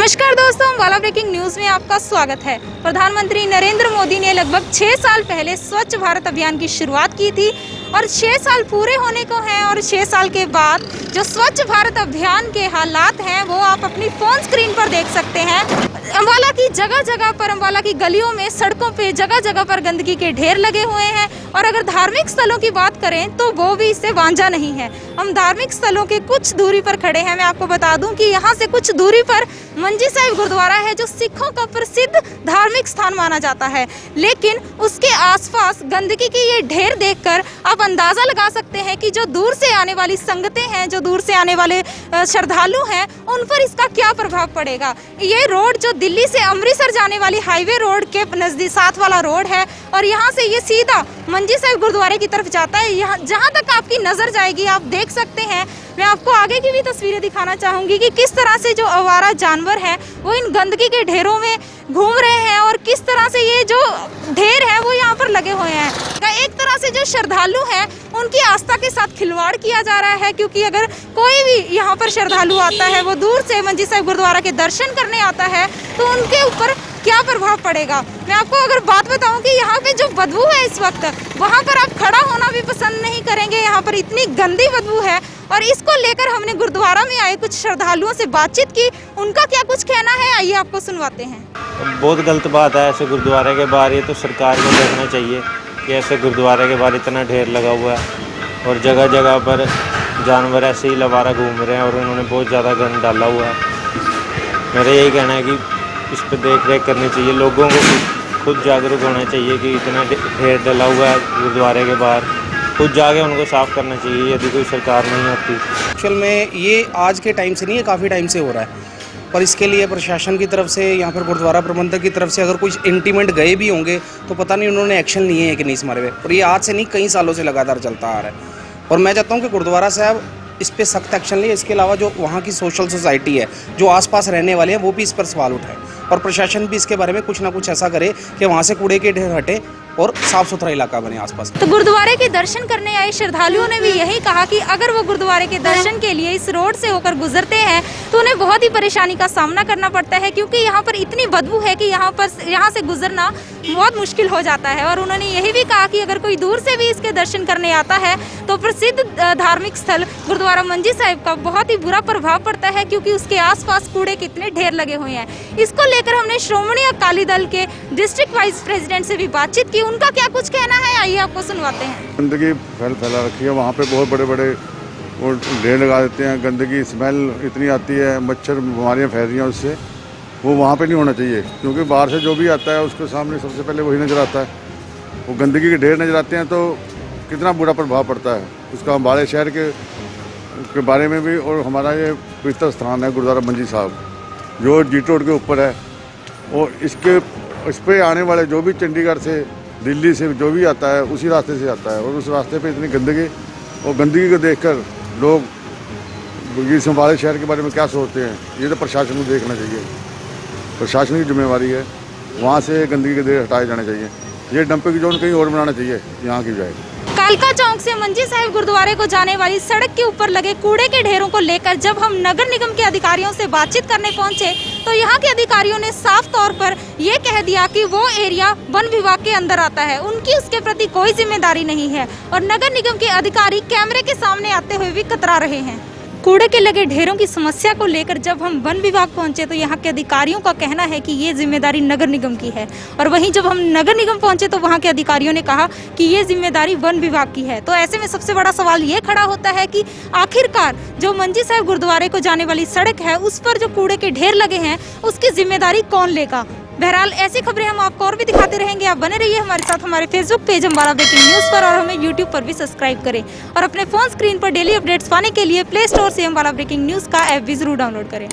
नमस्कार दोस्तों, Ambala breaking news में आपका स्वागत है। प्रधानमंत्री नरेंद्र मोदी ने लगभग 6 साल पहले स्वच्छ भारत अभियान की शुरुआत की थी और 6 साल पूरे होने को हैं और 6 साल के बाद जो स्वच्छ भारत अभियान के हालात हैं वो आप अपनी फोन स्क्रीन पर देख सकते हैं। अम्बाला की जगह जगह पर, अम्बाला की गलियों में, सड़कों पे जगह जगह पर गंदगी के ढेर लगे हुए हैं और अगर धार्मिक स्थलों की बात करें तो वो भी इससे वांझा नहीं है। हम धार्मिक स्थलों के कुछ दूरी पर खड़े हैं। मैं आपको बता दूं कि यहाँ से कुछ दूरी पर मंजी साहिब गुरुद्वारा है जो सिखों का प्रसिद्ध धार्मिक स्थान माना जाता है, लेकिन उसके आसपास गंदगी की ये ढेर देखकर आप अंदाजा लगा सकते हैं कि जो दूर से आने वाली संगतें हैं, जो दूर से आने वाले श्रद्धालु हैं, उन पर इसका क्या प्रभाव पड़ेगा। ये रोड जो दिल्ली से अमृतसर जाने वाली हाईवे रोड के नजदीक साथ वाला रोड है और यहाँ से ये सीधा मंजी साहिब गुरुद्वारे की तरफ जाता है। यहाँ जहाँ तक आपकी नजर जाएगी आप देख सकते हैं। मैं आपको आगे की भी तस्वीरें दिखाना चाहूंगी कि किस तरह से जो आवारा जानवर हैं वो इन गंदगी के ढेरों में घूम रहे हैं और किस तरह से ये जो ढेर है वो यहाँ पर लगे हुए हैं। एक तरह से जो श्रद्धालु हैं उनकी आस्था के साथ खिलवाड़ किया जा रहा है, क्योंकि अगर कोई भी यहाँ पर श्रद्धालु आता है, वो दूर से मंजी साहिब गुरुद्वारा के दर्शन करने आता है, तो उनके ऊपर क्या प्रभाव पड़ेगा। मैं आपको अगर बात बताऊं कि यहाँ पे जो बदबू है इस वक्त, वहाँ पर आप खड़ा होना भी पसंद नहीं करेंगे। यहाँ पर इतनी गंदी बदबू है और इसको लेकर हमने गुरुद्वारा में आए कुछ श्रद्धालुओं से बातचीत की। उनका क्या कुछ कहना है, आइए आपको सुनवाते हैं। बहुत गलत बात है ऐसे गुरुद्वारे के बाहर। ये तो सरकार को देखना चाहिए कि ऐसे गुरुद्वारे के बाहर इतना ढेर लगा हुआ है और जगह जगह पर जानवर ऐसे ही लवारा घूम रहे हैं और उन्होंने बहुत ज़्यादा गंद डाला हुआ है। मेरा यही कहना है कि इस पर देख रेख करनी चाहिए, लोगों को खुद जागरूक होना चाहिए कि इतना ढेर डला हुआ है गुरुद्वारे के बाहर, खुद जाके उनको साफ़ करना चाहिए यदि कोई सरकार नहीं होती। एक्चुअल में ये आज के टाइम से नहीं है, काफ़ी टाइम से हो रहा है, पर इसके लिए प्रशासन की तरफ से, यहाँ पर गुरुद्वारा प्रबंधक की तरफ से अगर कुछ इंटीमेंट गए भी होंगे तो पता नहीं उन्होंने एक्शन लिए है कि नहीं इस मारे में। और ये आज से नहीं, कई सालों से लगातार चलता आ रहा है और मैं चाहता हूँ कि गुरुद्वारा साहब इस पर सख्त एक्शन ले। इसके अलावा जो वहाँ की सोशल सोसाइटी है, जो आसपास रहने वाले हैं, वो भी इस पर सवाल उठाए और प्रशासन भी इसके बारे में कुछ ना कुछ ऐसा करे कि वहाँ से कूड़े के ढेर हटे और साफ सुथरा इलाका बने आसपास। तो गुरुद्वारे के दर्शन करने आए श्रद्धालुओं ने भी यही कहा कि अगर वो गुरुद्वारे के दर्शन के लिए इस रोड से होकर गुजरते हैं तो उन्हें बहुत ही परेशानी का सामना करना पड़ता है, क्योंकि यहाँ पर इतनी बदबू है कि यहाँ से गुजरना बहुत मुश्किल हो जाता है। और उन्होंने यही भी कहा कि अगर कोई दूर से भी इसके दर्शन करने आता है तो प्रसिद्ध धार्मिक स्थल गुरुद्वारा मंजी साहिब का बहुत ही बुरा प्रभाव पड़ता है, क्योंकि उसके आसपास कूड़े कितने ढेर लगे हुए हैं। इसको लेकर हमने श्रोमणी अकाली दल के डिस्ट्रिक्ट वाइस प्रेसिडेंट से भी बातचीत की। उनका क्या कुछ कहना है, आइए आपको सुनवाते हैं। गंदगी फैला रखी है, वहाँ पे बहुत बड़े बड़े वो ढेर लगा देते हैं, गंदगी स्मेल इतनी आती है, मच्छर बीमारियाँ फैल रही हैं उससे। वो वहाँ पे नहीं होना चाहिए, क्योंकि बाहर से जो भी आता है उसके सामने सबसे पहले वही नज़र आता है। वो गंदगी के ढेर नज़र आते हैं तो कितना बुरा प्रभाव पड़ता है उसका हमारे शहर के बारे में भी। और हमारा ये पवित्र स्थान है गुरुद्वारा मंजी साहब जो जीटी रोड के ऊपर है, और इस पर आने वाले जो भी चंडीगढ़ से, दिल्ली से जो भी आता है उसी रास्ते से आता है और उस रास्ते पे इतनी गंदगी, और गंदगी को देखकर लोग इस हमारे शहर के बारे में क्या सोचते हैं, ये तो प्रशासन को देखना चाहिए। प्रशासन की जिम्मेवारी है, वहाँ से गंदगी के ढेर हटाए जाने चाहिए। ये डंपिंग जोन कहीं और बनाना चाहिए, यहाँ की जाए। कालका चौक से मंजी साहिब गुरुद्वारे को जाने वाली सड़क के ऊपर लगे कूड़े के ढेरों को लेकर जब हम नगर निगम के अधिकारियों से बातचीत करने पहुंचे तो यहाँ के अधिकारियों ने साफ तौर पर ये कह दिया कि वो एरिया वन विभाग के अंदर आता है, उनकी उसके प्रति कोई जिम्मेदारी नहीं है। और नगर निगम के अधिकारी कैमरे के सामने आते हुए भी कतरा रहे हैं। कूड़े के लगे ढेरों की समस्या को लेकर जब हम वन विभाग पहुंचे तो यहाँ के अधिकारियों का कहना है कि ये जिम्मेदारी नगर निगम की है, और वहीं जब हम नगर निगम पहुंचे तो वहाँ के अधिकारियों ने कहा कि ये जिम्मेदारी वन विभाग की है। तो ऐसे में सबसे बड़ा सवाल ये खड़ा होता है कि आखिरकार जो मंजी साहिब गुरुद्वारे को जाने वाली सड़क है उस पर जो कूड़े के ढेर लगे हैं उसकी जिम्मेदारी कौन लेगा। बहरहाल ऐसी खबरें हम आपको और भी दिखाते रहेंगे। आप बने रहिए हमारे साथ हमारे Facebook page Ambala breaking news पर, और हमें यूट्यूब पर भी सब्सक्राइब करें और अपने फ़ोन स्क्रीन पर डेली अपडेट्स पाने के लिए प्ले स्टोर से अम्बाला ब्रेकिंग न्यूज़ का ऐप भी जरूर डाउनलोड करें।